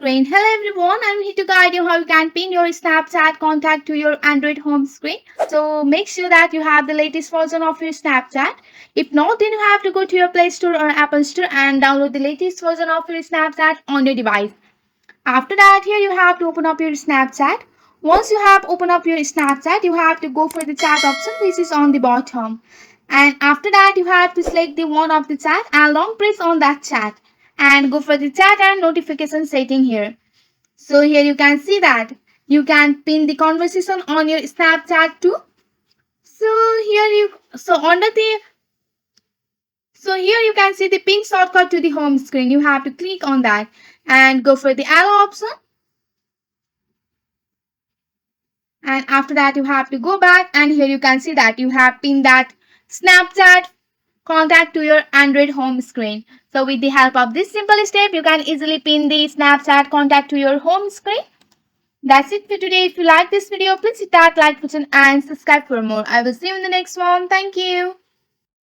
Screen. Hello everyone, I'm here to guide you how you can pin your Snapchat contact to your Android home screen. So make sure that you have the latest version of your Snapchat. If not, then you have to go to your Play Store or Apple Store and download the latest version of your Snapchat on your device. After that, here you have to open up your Snapchat. Once you have opened up your Snapchat, you have to go for the chat option which is on the bottom. And after that, you have to select the one of the chat and long press on that chat. And go for the chat and notification setting here. So here you can see that you can pin the conversation on your Snapchat too. So here you can see the pin shortcut to the home screen. You have to click on that and go for the arrow option. And after that, you have to go back and here you can see that you have pinned that Snapchat contact to your Android home screen. So with the help of this simple step, you can easily pin the Snapchat contact to your home screen. That's it for today. If you like this video, please hit that like button and subscribe for more. I will see you in the next one. Thank you.